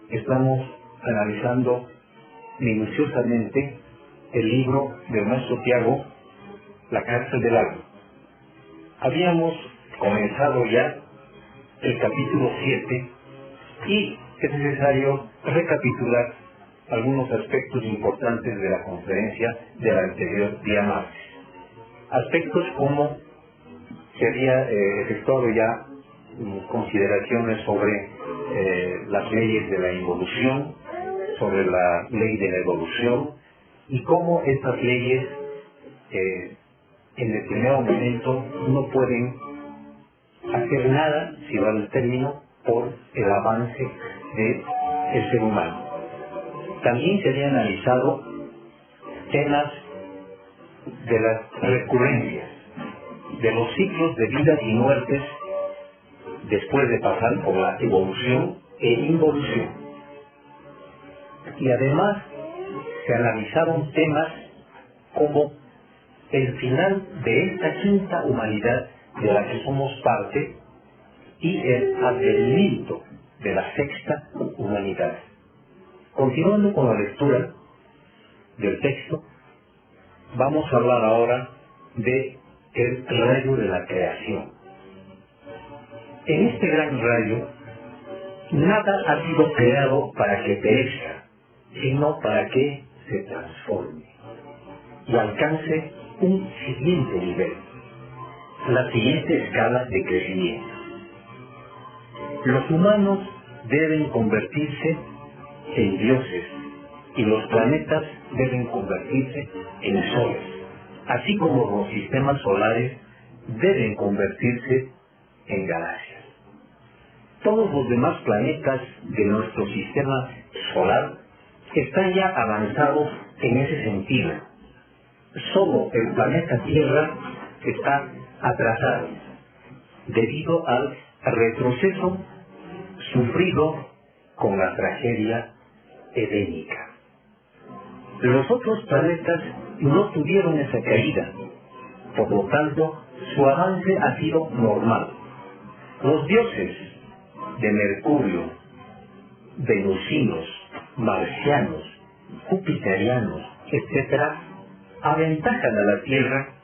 estamos analizando minuciosamente el libro del maestro Tiago, La cárcel del alma. Habíamos comenzado ya el capítulo 7 y es necesario recapitular algunos aspectos importantes de la conferencia del anterior día martes. Aspectos como se había efectuado ya consideraciones sobre las leyes de la involución, sobre la ley de la evolución y cómo estas leyes en determinado momento no pueden hacer nada, si va el término, por el avance del ser humano. También se había analizado temas de las recurrencias, de los ciclos de vida y muertes después de pasar por la evolución e involución. Y además se analizaron temas como el final de esta quinta humanidad de la que somos parte y el advenimiento de la sexta humanidad. Continuando con la lectura del texto, vamos a hablar ahora de el rayo de la creación. En este gran rayo, nada ha sido creado para que perezca, sino para que se transforme y alcance un siguiente nivel, la siguiente escala de crecimiento. Los humanos deben convertirse en dioses y los planetas deben convertirse en soles, así como los sistemas solares deben convertirse en galaxias. Todos los demás planetas de nuestro sistema solar están ya avanzados en ese sentido. Solo el planeta Tierra está atrasado debido al retroceso sufrido con la tragedia edénica. Los otros planetas no tuvieron esa caída, por lo tanto su avance ha sido normal. Los dioses de Mercurio, venusinos, marcianos, jupiterianos, etc., aventajan a la Tierra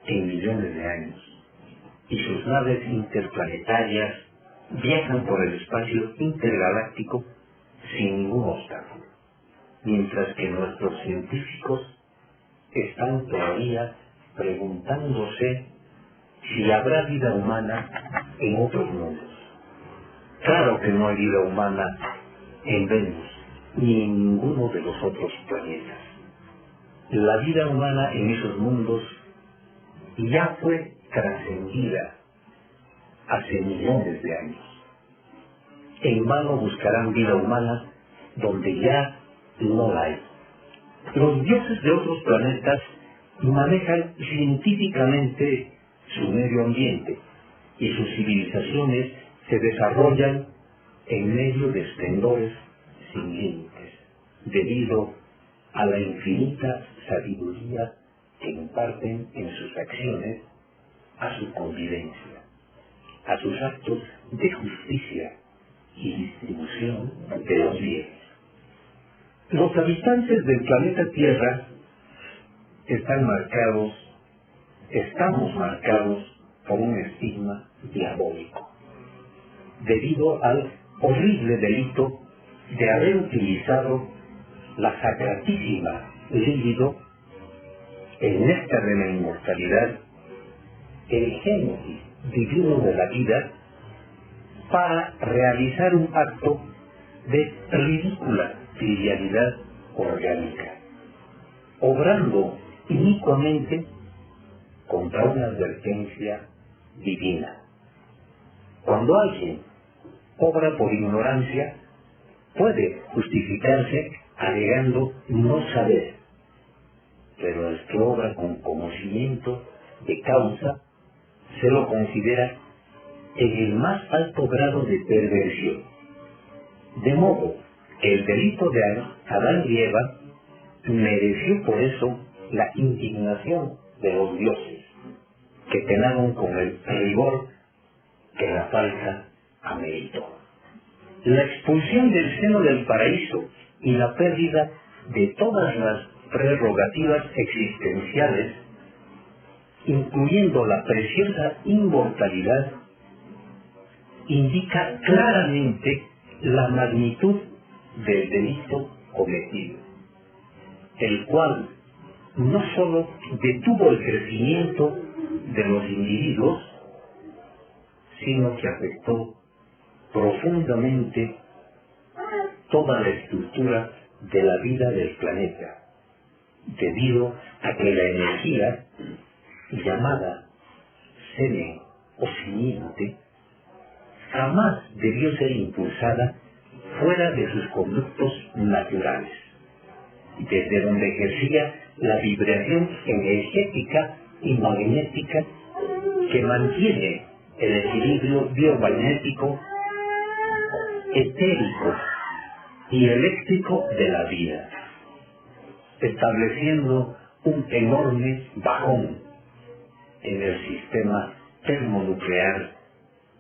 en millones de años, y sus naves interplanetarias viajan por el espacio intergaláctico sin ningún obstáculo, mientras que nuestros científicos están todavía preguntándose si habrá vida humana en otros mundos. Claro que no hay vida humana en Venus ni en ninguno de los otros planetas. La vida humana en esos mundos ya fue trascendida hace millones de años. En vano buscarán vida humana donde ya no la hay. Los dioses de otros planetas manejan científicamente su medio ambiente y sus civilizaciones se desarrollan en medio de esplendores sin límites, debido a la infinita sabiduría que imparten en sus acciones a su convivencia, a sus actos de justicia y distribución de los bienes. Los habitantes del planeta Tierra estamos marcados por un estigma diabólico, debido al horrible delito de haber utilizado la sacratísima líbido, el néctar de la inmortalidad, el génesis divino de la vida, para realizar un acto de ridícula trivialidad orgánica, obrando inicuamente contra una advertencia divina. Cuando alguien obra por ignorancia, puede justificarse alegando no saber, pero el que obra con conocimiento de causa se lo considera en el más alto grado de perversión. De modo que el delito de Adán y Eva mereció por eso la indignación de los dioses, que penaron con el rigor que la falta ameritó. la expulsión del seno del paraíso y la pérdida de todas las prerrogativas existenciales, incluyendo la preciosa inmortalidad, indica claramente la magnitud del delito cometido, el cual no sólo detuvo el crecimiento de los individuos, sino que afectó profundamente toda la estructura de la vida del planeta, debido a que la energía llamada semen o simiente jamás debió ser impulsada fuera de sus conductos naturales, desde donde ejercía la vibración energética y magnética que mantiene el equilibrio biomagnético, etérico y eléctrico de la vida, estableciendo un enorme bajón en el sistema termonuclear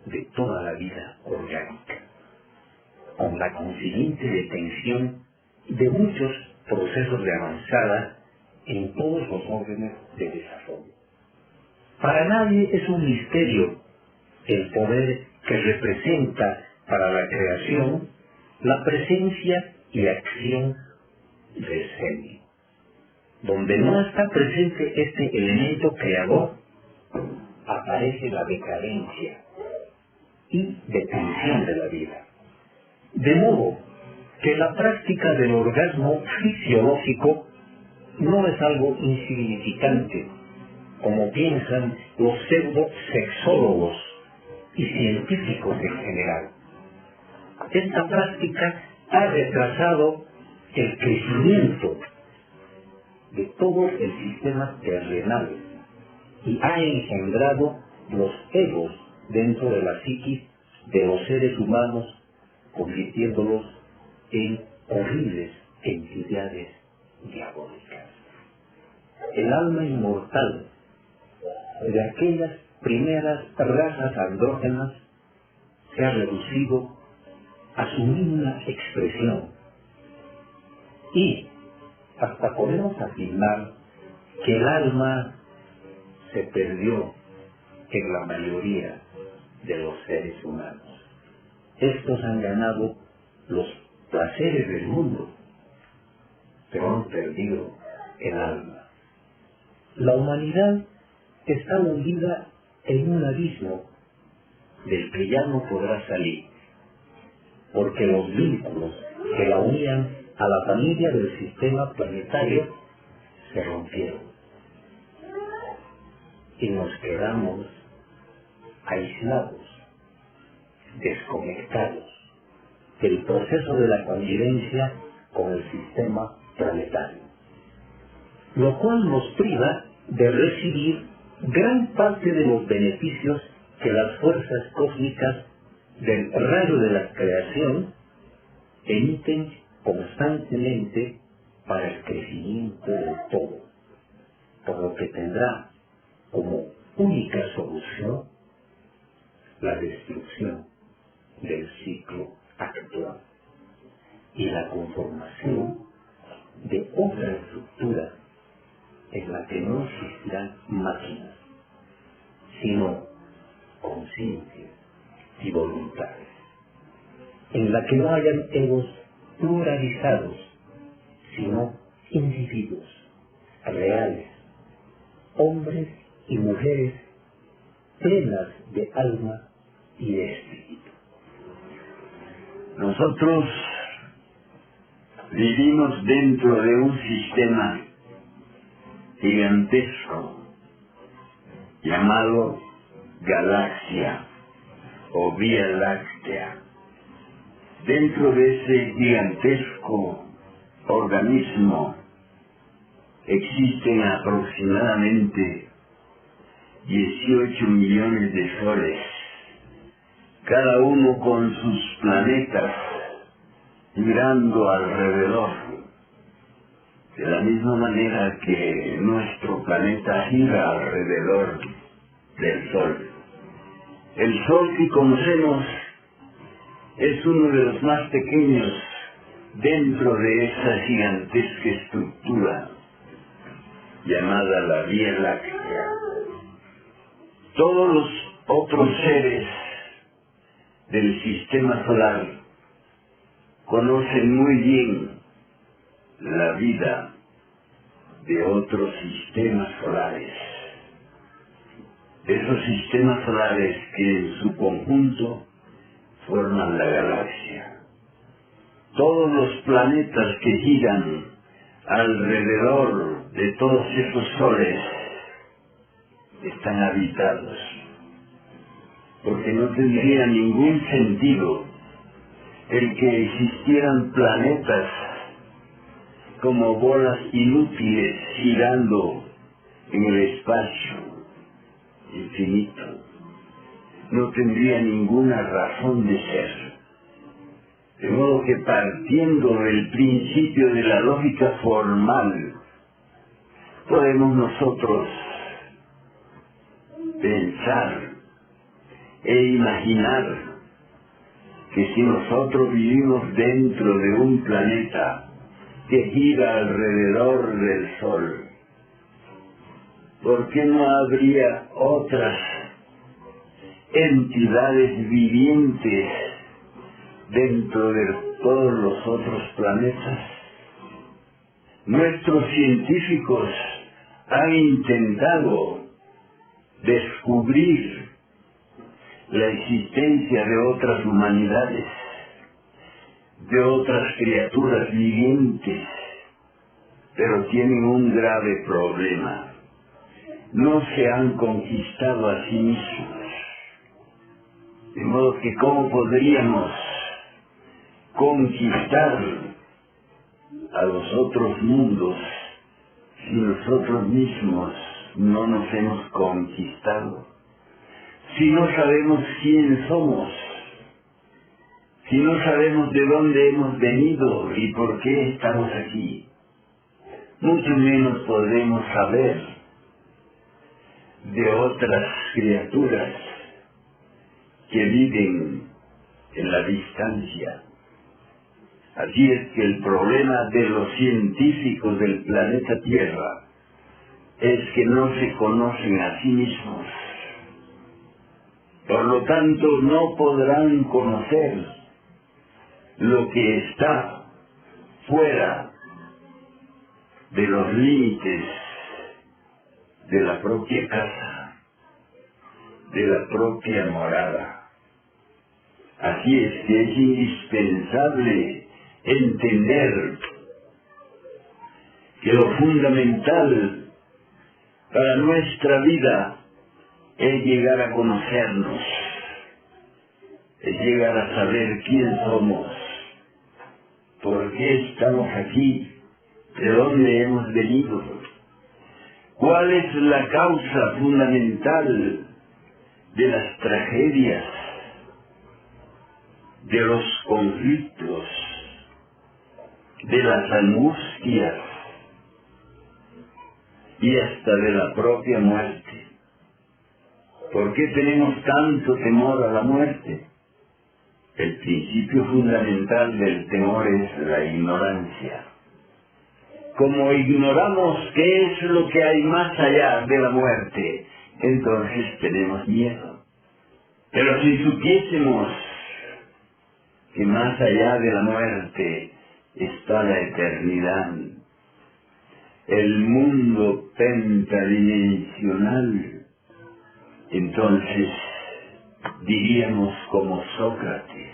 de toda la vida orgánica, con la consiguiente detención de muchos procesos de avanzada en todos los órdenes de desarrollo. Para nadie es un misterio el poder que representa para la creación la presencia y acción del genio. Donde no está presente este elemento creador, aparece la decadencia y detención de la vida. De modo que la práctica del orgasmo fisiológico no es algo insignificante, como piensan los pseudo-sexólogos y científicos en general. Esta práctica ha retrasado el crecimiento de todo el sistema terrenal y ha engendrado los egos dentro de la psiquis de los seres humanos, convirtiéndolos en horribles entidades diabólicas. El alma inmortal de aquellas primeras razas andrógenas se ha reducido a su mínima expresión y hasta podemos afirmar que el alma se perdió en la mayoría de los seres humanos. Estos han ganado los placeres del mundo, pero han perdido el alma. La humanidad está hundida en un abismo del que ya no podrá salir, porque los vínculos que la unían a la familia del sistema planetario se rompieron y nos quedamos aislados, desconectados del proceso de la convivencia con el sistema planetario, lo cual nos priva de recibir gran parte de los beneficios que las fuerzas cósmicas del rayo de la creación emiten constantemente para el crecimiento del todo, por lo que tendrá como única solución la destrucción del ciclo actual y la conformación de otra estructura en la que no existirán máquinas, sino conciencias y voluntades, en la que no hayan egos pluralizados, sino individuos reales, hombres y mujeres plenas de alma y de espíritu. Nosotros vivimos dentro de un sistema gigantesco llamado galaxia o Vía Láctea. Dentro de ese gigantesco organismo existen aproximadamente 18 millones de soles, cada uno con sus planetas girando alrededor, de la misma manera que nuestro planeta gira alrededor del Sol. El Sol que conocemos es uno de los más pequeños dentro de esa gigantesca estructura llamada la Vía Láctea. Todos los otros seres del sistema solar conocen muy bien la vida de otros sistemas solares. Esos sistemas solares que en su conjunto forman la galaxia. Todos los planetas que giran alrededor de todos esos soles están habitados, porque no tendría ningún sentido el que existieran planetas como bolas inútiles girando en el espacio infinito. No tendría ninguna razón de ser. De modo que partiendo del principio de la lógica formal, podemos nosotros pensar e imaginar que si nosotros vivimos dentro de un planeta que gira alrededor del Sol, ¿por qué no habría otras entidades vivientes dentro de todos los otros planetas? Nuestros científicos han intentado descubrir la existencia de otras humanidades, de otras criaturas vivientes, pero tienen un grave problema. No se han conquistado a sí mismos. De modo que ¿cómo podríamos conquistar a los otros mundos si nosotros mismos no nos hemos conquistado? Si no sabemos quién somos, si no sabemos de dónde hemos venido y por qué estamos aquí, mucho menos podremos saber de otras criaturas que viven en la distancia. Así es que el problema de los científicos del planeta Tierra es que no se conocen a sí mismos. Por lo tanto, no podrán conocer lo que está fuera de los límites de la propia casa, de la propia morada. Así es que es indispensable entender que lo fundamental para nuestra vida es llegar a conocernos, es llegar a saber quién somos, por qué estamos aquí, de dónde hemos venido, cuál es la causa fundamental de las tragedias, de los conflictos, de las angustias y hasta de la propia muerte. ¿Por qué tenemos tanto temor a la muerte? El principio fundamental del temor es la ignorancia. Como ignoramos qué es lo que hay más allá de la muerte, entonces tenemos miedo. Pero si supiésemos que más allá de la muerte está la eternidad, el mundo pentadimensional, entonces diríamos como Sócrates: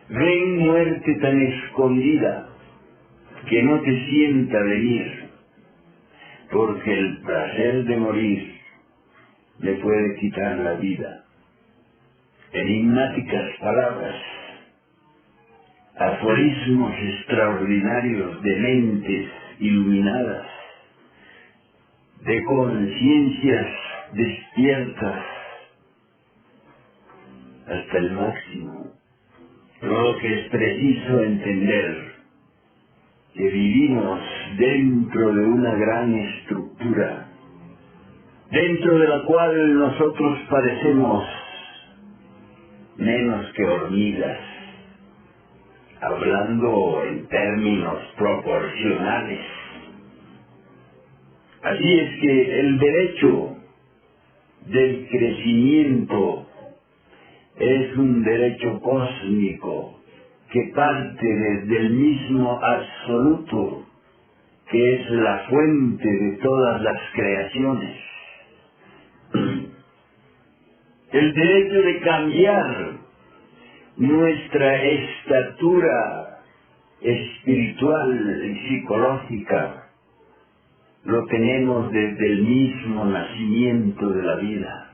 ven muerte tan escondida que no te sienta venir, porque el placer de morir me puede quitar la vida. Enigmáticas palabras, aforismos extraordinarios de mentes iluminadas, de conciencias despiertas hasta el máximo. Lo que es preciso entender que vivimos dentro de una gran estructura, dentro de la cual nosotros padecemos menos que hormigas, hablando en términos proporcionales. Así es que el derecho del crecimiento es un derecho cósmico que parte desde el mismo absoluto, que es la fuente de todas las creaciones. El derecho de cambiar nuestra estatura espiritual y psicológica lo tenemos desde el mismo nacimiento de la vida.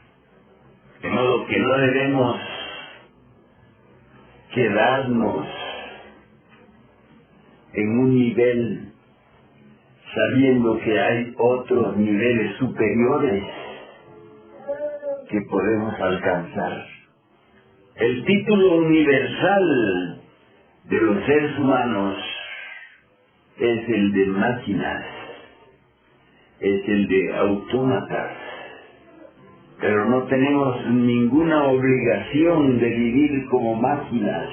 De modo que no debemos quedarnos en un nivel sabiendo que hay otros niveles superiores que podemos alcanzar. El título universal de los seres humanos es el de máquinas, es el de autómatas, pero no tenemos ninguna obligación de vivir como máquinas,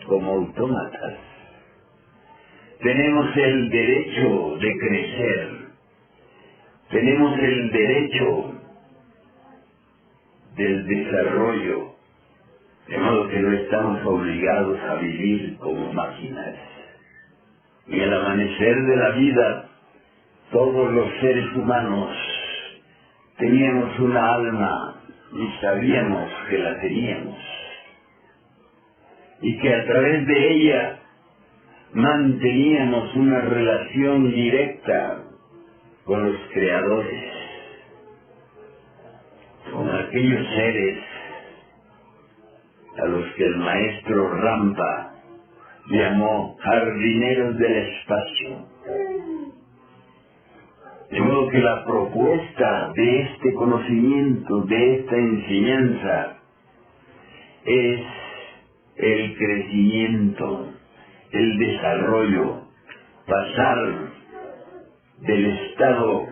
como autómatas. Tenemos el derecho de crecer, tenemos el derecho del desarrollo, de modo que no estamos obligados a vivir como máquinas. Y al amanecer de la vida, todos los seres humanos teníamos una alma y sabíamos que la teníamos, y que a través de ella manteníamos una relación directa con los creadores, con aquellos seres a los que el maestro Rampa llamó jardineros del espacio. De modo que la propuesta de este conocimiento, de esta enseñanza, es el crecimiento, el desarrollo, pasar del estado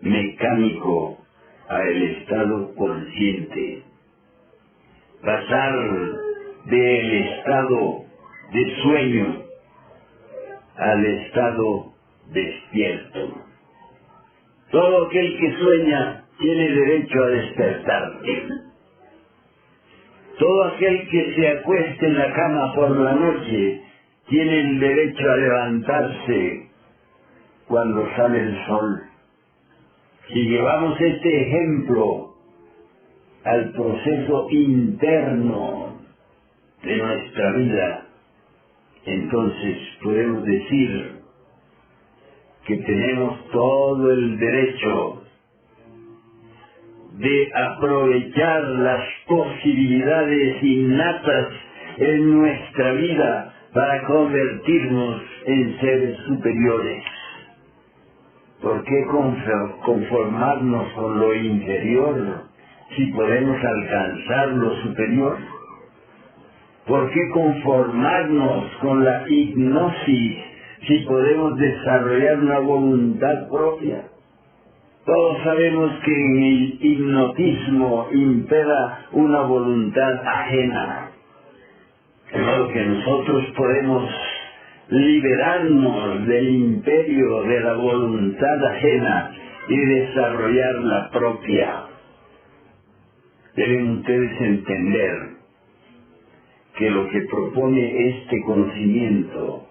mecánico al estado consciente, pasar del estado de sueño al estado despierto. Todo aquel que sueña tiene derecho a despertar. Todo aquel que se acueste en la cama por la noche tiene el derecho a levantarse cuando sale el sol. Si llevamos este ejemplo al proceso interno de nuestra vida, entonces podemos decir que tenemos todo el derecho de aprovechar las posibilidades innatas en nuestra vida para convertirnos en seres superiores. ¿Por qué conformarnos con lo inferior si podemos alcanzar lo superior? ¿Por qué conformarnos con la hipnosis si podemos desarrollar una voluntad propia? Todos sabemos que en el hipnotismo impera una voluntad ajena. De modo que nosotros podemos liberarnos del imperio de la voluntad ajena y desarrollar la propia. Deben ustedes entender que lo que propone este conocimiento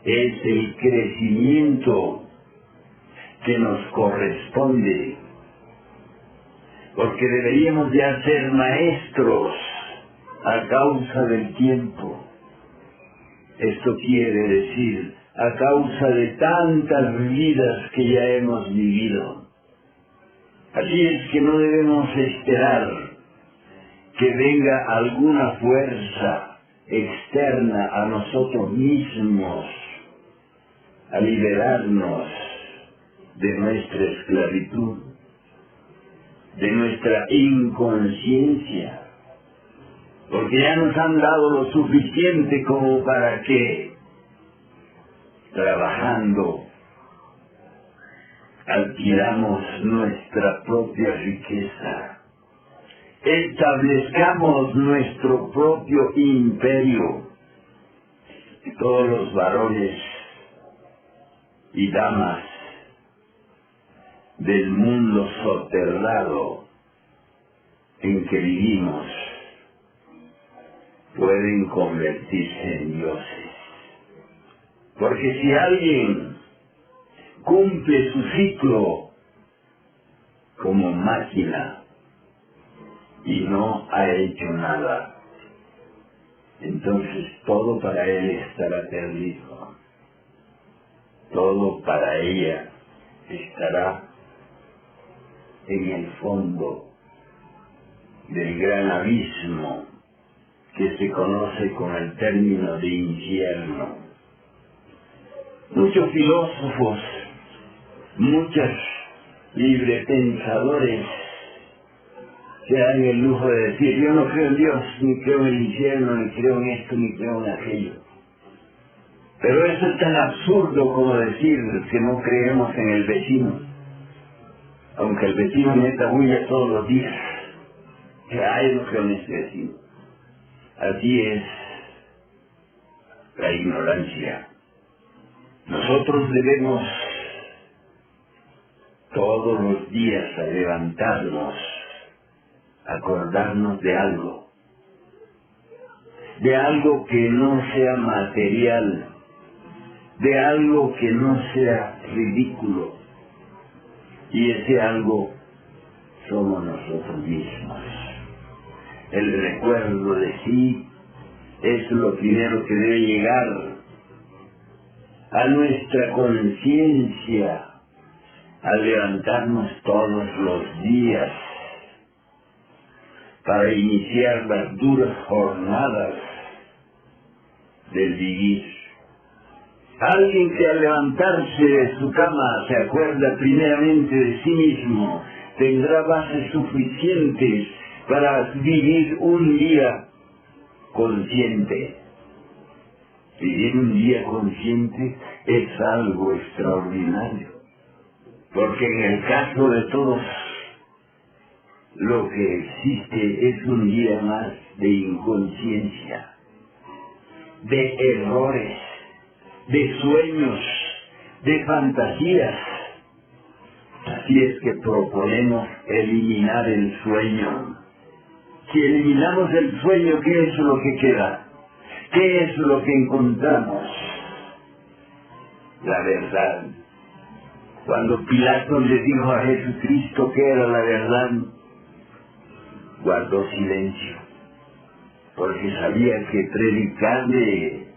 es el crecimiento que nos corresponde, porque deberíamos ya ser maestros a causa del tiempo. Esto quiere decir, a causa de tantas vidas que ya hemos vivido. Así es que no debemos esperar que venga alguna fuerza externa a nosotros mismos a liberarnos de nuestra esclavitud, de nuestra inconsciencia, porque ya nos han dado lo suficiente como para que, trabajando, adquiramos nuestra propia riqueza establezcamos nuestro propio imperio. Todos los varones y damas del mundo soterrado en que vivimos pueden convertirse en dioses. Porque si alguien cumple su ciclo como máquina y no ha hecho nada, entonces todo para él estará perdido. Todo para ella estará en el fondo del gran abismo que se conoce con el término de infierno. Muchos filósofos, muchos librepensadores se dan el lujo de decir: yo no creo en Dios, ni creo en el infierno, ni creo en esto, ni creo en aquello. Pero eso es tan absurdo como decir que no creemos en el vecino, aunque el vecino meta bulla todos los días. Que ay, no creo en este vecino. Así es la ignorancia. Nosotros debemos todos los días al levantarnos acordarnos de algo que no sea material, de algo que no sea ridículo, y ese algo somos nosotros mismos. El recuerdo de sí es lo primero que debe llegar a nuestra conciencia al levantarnos todos los días para iniciar las duras jornadas del vivir. Alguien que al levantarse de su cama se acuerda primeramente de sí mismo, tendrá bases suficientes para vivir un día consciente. Vivir un día consciente es algo extraordinario, porque en el caso de todos, lo que existe es un día más de inconsciencia, de errores, de sueños, de fantasías. Así es que proponemos eliminar el sueño. Si eliminamos el sueño, ¿qué es lo que queda? ¿Qué es lo que encontramos? La verdad. Cuando Pilato le dijo a Jesucristo que era la verdad, guardó silencio, porque sabía que predicarle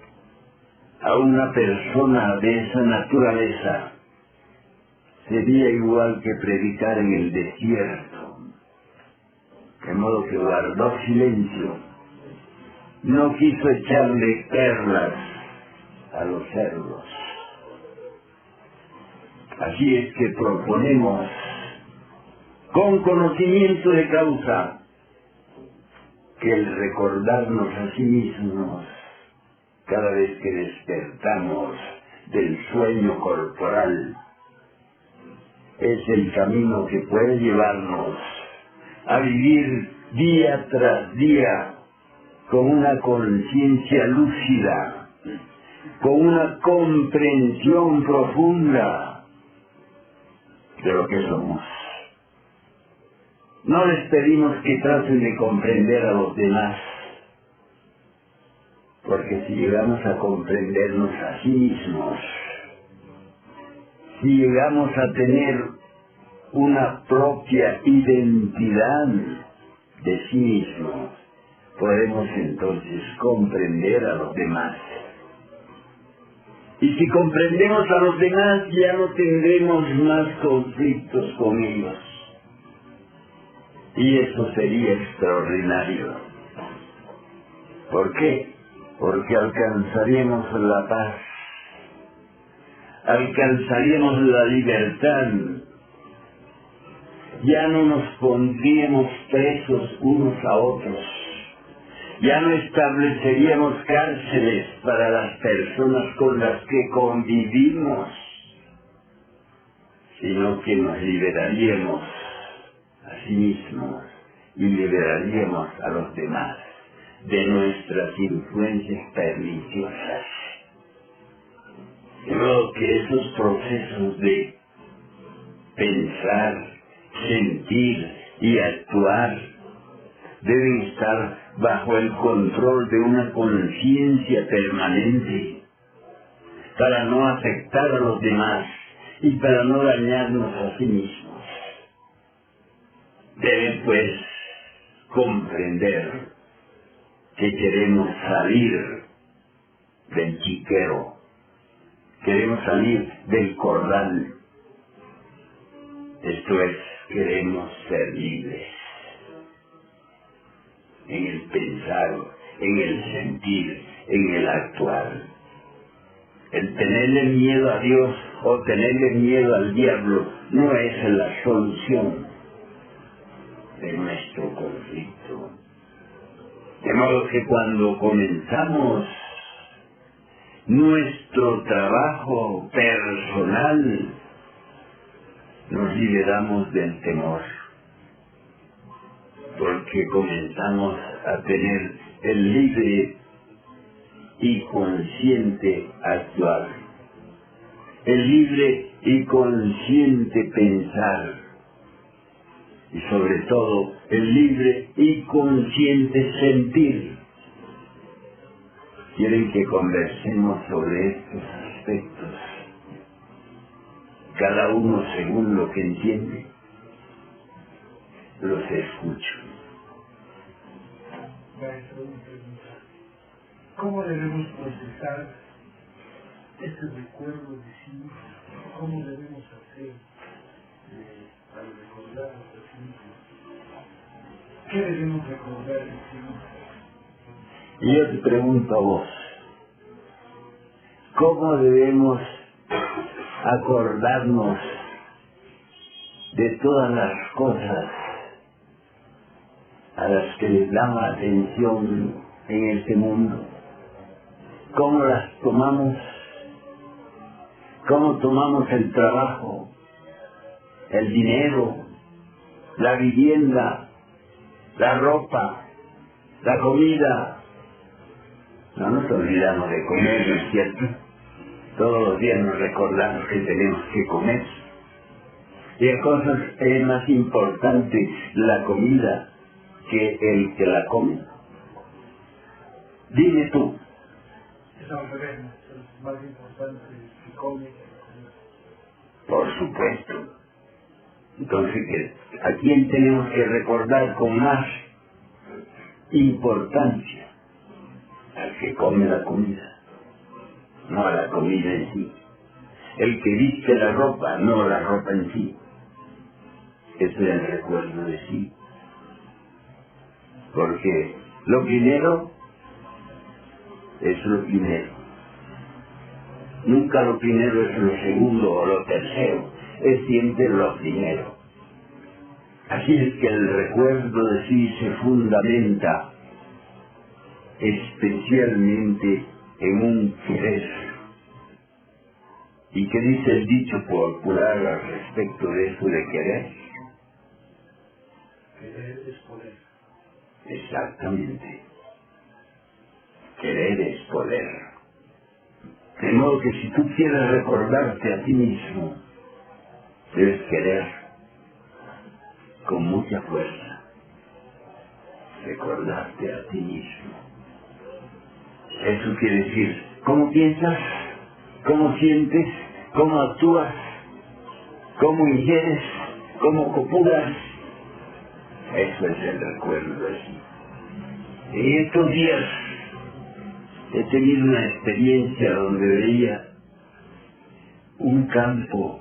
a una persona de esa naturaleza sería igual que predicar en el desierto. De modo que guardó silencio. No quiso echarle perlas a los cerdos. Así es que proponemos, con conocimiento de causa, que el recordarnos a sí mismos cada vez que despertamos del sueño corporal es el camino que puede llevarnos a vivir día tras día con una conciencia lúcida, con una comprensión profunda de lo que somos. No les pedimos que traten de comprender a los demás, porque si llegamos a comprendernos a sí mismos, si llegamos a tener una propia identidad de sí mismos, podemos entonces comprender a los demás. Y si comprendemos a los demás, ya no tendremos más conflictos con ellos. Y eso sería extraordinario. ¿Por qué? Porque alcanzaríamos la paz, alcanzaríamos la libertad, ya no nos pondríamos presos unos a otros, ya no estableceríamos cárceles para las personas con las que convivimos, sino que nos liberaríamos a sí mismos y liberaríamos a los demás de nuestras influencias perniciosas. De modo que esos procesos de pensar, sentir y actuar deben estar bajo el control de una conciencia permanente para no afectar a los demás y para no dañarnos a sí mismos. Deben pues comprender que queremos salir del chiquero, queremos salir del corral. Esto es, queremos ser libres en el pensar, en el sentir, en el actuar. El tenerle miedo a Dios o tenerle miedo al diablo no es la solución de nuestro conflicto. De modo que cuando comenzamos nuestro trabajo personal, nos liberamos del temor, porque comenzamos a tener el libre y consciente actuar, el libre y consciente pensar, y sobre todo el libre y consciente sentir. ¿Quieren que conversemos sobre estos aspectos? Cada uno según lo que entiende. Los escucho. Maestro, una pregunta. ¿Cómo debemos procesar este recuerdo de sí mismo? ¿Cómo debemos hacer para recordarnos de sí mismo? ¿Qué debemos recordar de sí mismo? Y yo te pregunto a vos, ¿cómo debemos acordarnos de todas las cosas a las que les damos atención en este mundo? ¿Cómo las tomamos? ¿Cómo tomamos el trabajo, el dinero, la vivienda, la ropa, la comida? No nos olvidamos de comer, ¿no es cierto? Todos los días nos recordamos que tenemos que comer. Y hay cosas que es más importante la comida que el que la come. Dime tú. Es al revés, es más importante que come que comer. Por supuesto. Entonces, ¿a quién tenemos que recordar con más importancia? Al que come la comida, no a la comida en sí. El que viste la ropa, no la ropa en sí. Eso es el recuerdo de sí. Porque lo primero es lo primero. Nunca lo primero es lo segundo o lo tercero. Es siempre lo primero. Así es que el recuerdo de sí se fundamenta especialmente en un querer. ¿Y qué dice el dicho popular al respecto de eso de querer? Querer es poder. Exactamente. Querer es poder. De modo que si tú quieres recordarte a ti mismo, debes querer con mucha fuerza recordarte a ti mismo. Eso quiere decir, ¿cómo piensas? ¿Cómo sientes? ¿Cómo actúas? ¿Cómo ingieres? ¿Cómo copulas? Eso es el recuerdo de sí. En estos días he tenido una experiencia donde veía un campo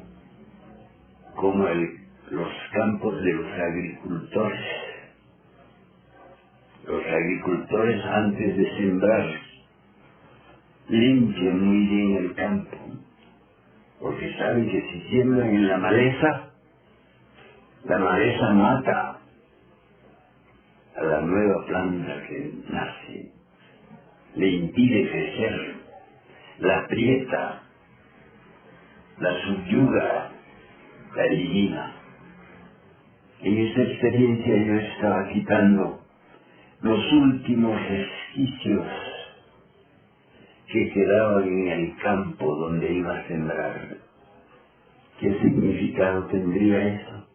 como los campos de los agricultores. Los agricultores, antes de sembrar, limpian muy bien el campo, porque saben que si siembran en la maleza mata a la nueva planta que nace, le impide crecer, la aprieta, la subyuga, la elimina. En esta experiencia yo estaba quitando los últimos resquicios que quedaban en el campo donde iba a sembrar. ¿Qué significado tendría eso?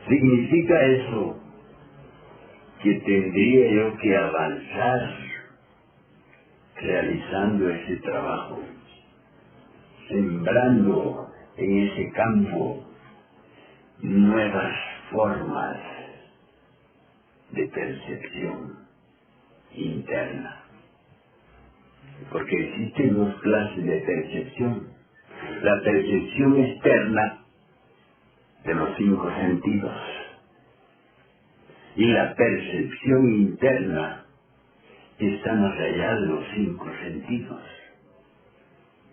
Significa eso que tendría yo que avanzar realizando ese trabajo, sembrando en ese campo nuevas formas de percepción interna. Porque existen dos clases de percepción. La percepción externa de los 5 sentidos y la percepción interna que está más allá de los 5 sentidos.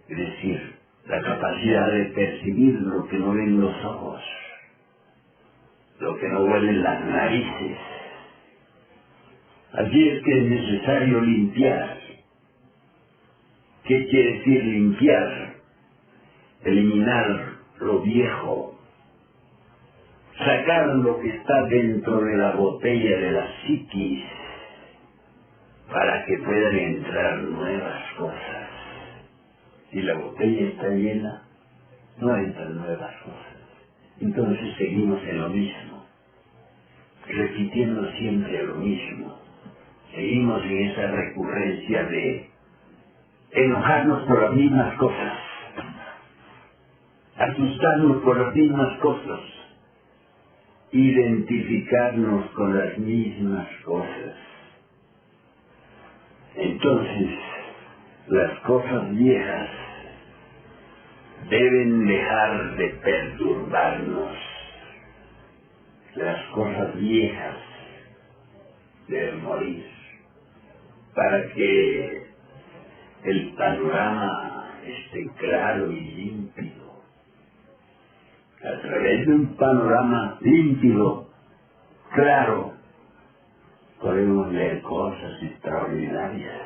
Es decir, la capacidad de percibir lo que no ven los ojos, lo que no huelen las narices. Así es que es necesario limpiar. ¿Qué quiere decir limpiar? Eliminar lo viejo, sacar lo que está dentro de la botella de la psiquis para que puedan entrar nuevas cosas. Si la botella está llena, no entran nuevas cosas. Entonces seguimos en lo mismo, repitiendo siempre lo mismo. Seguimos en esa recurrencia de enojarnos por las mismas cosas, asustarnos por las mismas cosas, identificarnos con las mismas cosas. Entonces, las cosas viejas deben dejar de perturbarnos. Las cosas viejas deben morir para que el panorama esté claro y límpido. A través de un panorama límpido, claro, podemos leer cosas extraordinarias.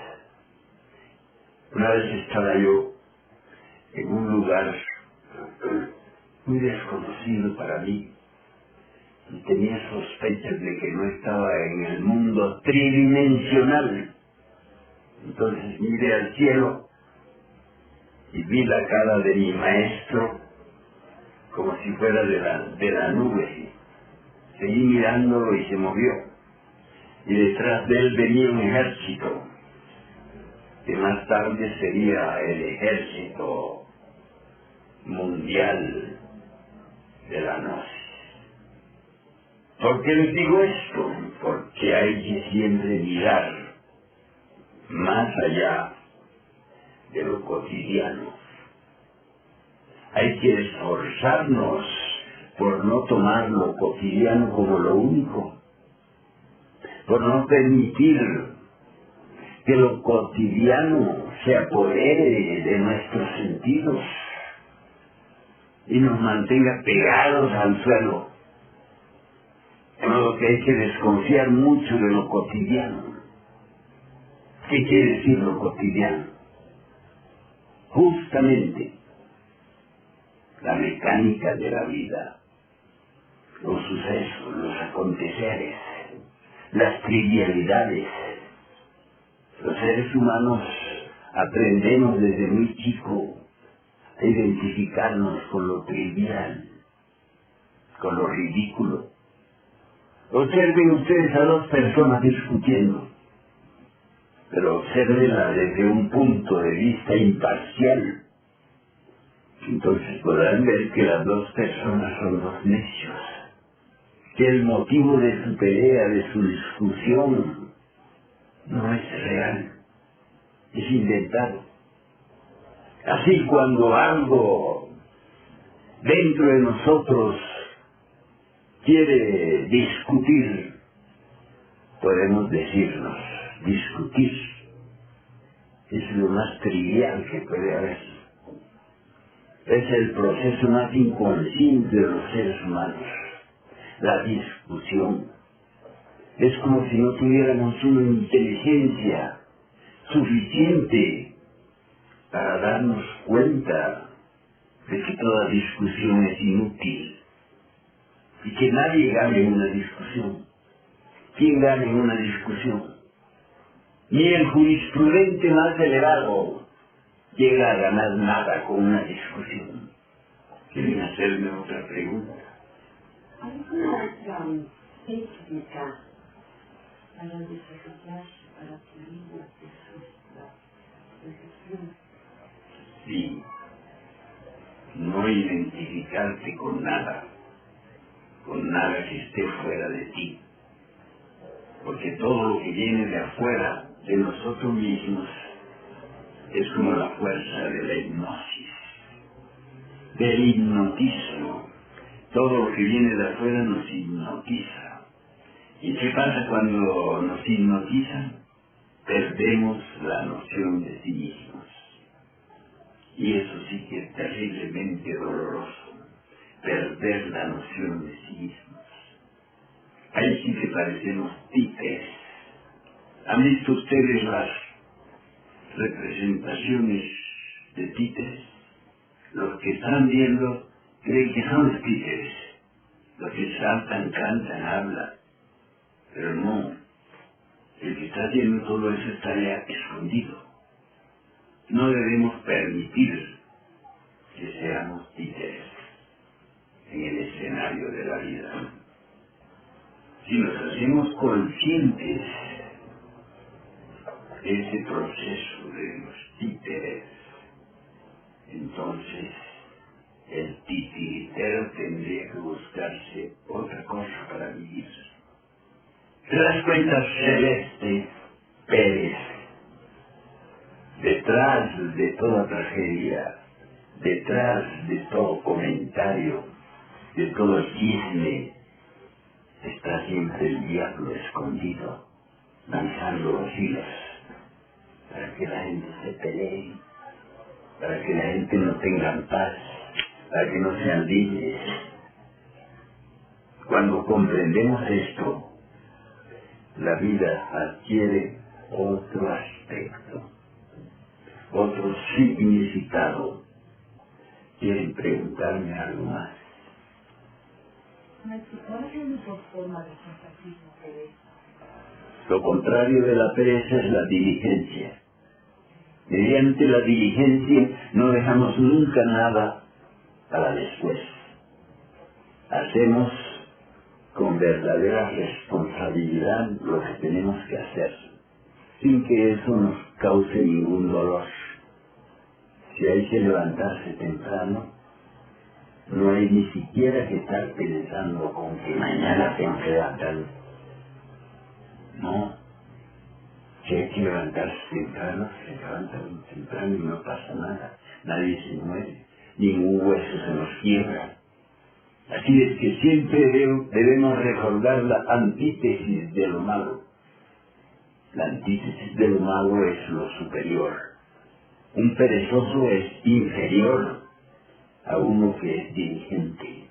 Una vez estaba yo en un lugar muy desconocido para mí y tenía sospechas de que no estaba en el mundo tridimensional. Entonces miré al cielo y vi la cara de mi maestro como si fuera de la nube. Seguí mirándolo y se movió. Y detrás de él venía un ejército, que más tarde sería el ejército mundial de la gnosis. ¿Por qué les digo esto? Porque hay que siempre mirar más allá de lo cotidiano. Hay que esforzarnos por no tomar lo cotidiano como lo único, por no permitir que lo cotidiano se apodere de nuestros sentidos y nos mantenga pegados al suelo. De modo que hay que desconfiar mucho de lo cotidiano. ¿Qué quiere decir lo cotidiano? Justamente la mecánica de la vida, los sucesos, los aconteceres, las trivialidades. Los seres humanos aprendemos desde muy chico a identificarnos con lo trivial, con lo ridículo. Observen ustedes a dos personas discutiendo, pero obsérvenla desde un punto de vista imparcial. Entonces podrán ver que las dos personas son dos necios, que el motivo de su pelea, de su discusión, no es real, es inventado. Así cuando algo dentro de nosotros quiere discutir, podemos decirnos, discutir es lo más trivial que puede haber. Es el proceso más inconsciente de los seres humanos, la discusión. Es como si no tuviéramos una inteligencia suficiente para darnos cuenta de que toda discusión es inútil. y que nadie gane una discusión. ¿Quién gana en una discusión? Ni el jurisprudente más elevado llega a ganar nada con una discusión. ¿Quieren hacerme otra pregunta? ¿Alguna razón técnica para desarrollar, para pulir la percepción? Sí. No identificarte con nada que esté fuera de ti. Porque todo lo que viene de afuera de nosotros mismos es como la fuerza de la hipnosis, del hipnotismo. Todo lo que viene de afuera nos hipnotiza. ¿Y qué pasa cuando nos hipnotizan? Perdemos la noción de sí mismos. Y eso sí que es terriblemente doloroso, perder la noción de sí mismos. Ahí sí que parecemos títeres. ¿Han visto ustedes las representaciones de títeres? Los que están viendo creen que son títeres. Los que saltan, cantan, hablan. Pero no. El que está haciendo todo eso está ya escondido. No debemos permitir que seamos títeres en el escenario de la vida. Si nos hacemos conscientes de ese proceso de los títeres, entonces el titiritero tendría que buscarse otra cosa para vivir. ¿Te das cuenta, Celeste Pérez? Detrás de toda tragedia, detrás de todo comentario, de todo chisme, está siempre el diablo escondido, lanzando los hilos, para que la gente se pelee, para que la gente no tenga paz, para que no sean libres. Cuando comprendemos esto, la vida adquiere otro aspecto, otro significado. ¿Quieren preguntarme algo más? ¿Cuál es la mejor forma de sensatismo pereza? Lo contrario de la pereza es la diligencia. Mediante la diligencia no dejamos nunca nada para después. Hacemos con verdadera responsabilidad lo que tenemos que hacer, sin que eso nos cause ningún dolor. Si hay que levantarse temprano, no hay ni siquiera que estar pensando con que mañana tengo que levantarme. No. Si hay que levantarse temprano, se levanta temprano y no pasa nada. Nadie se muere, ningún hueso se nos quiebra. Así es que siempre debemos recordar la antítesis de lo malo. La antítesis de lo malo es lo superior. Un perezoso es inferior a uno que es diligente,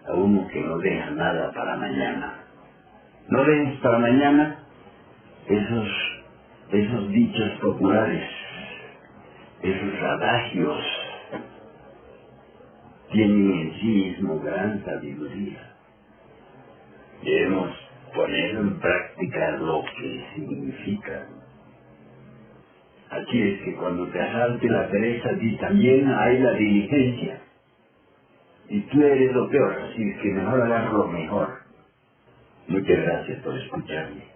a uno que no deja nada para mañana. No dejes para mañana esos dichos populares, esos adagios, tienen en sí mismo gran sabiduría. Debemos poner en práctica lo que significa. Así es que cuando te asalte la pereza, también hay la diligencia. Y tú eres lo peor, así es que mejor hagas lo mejor. Muchas gracias por escucharme.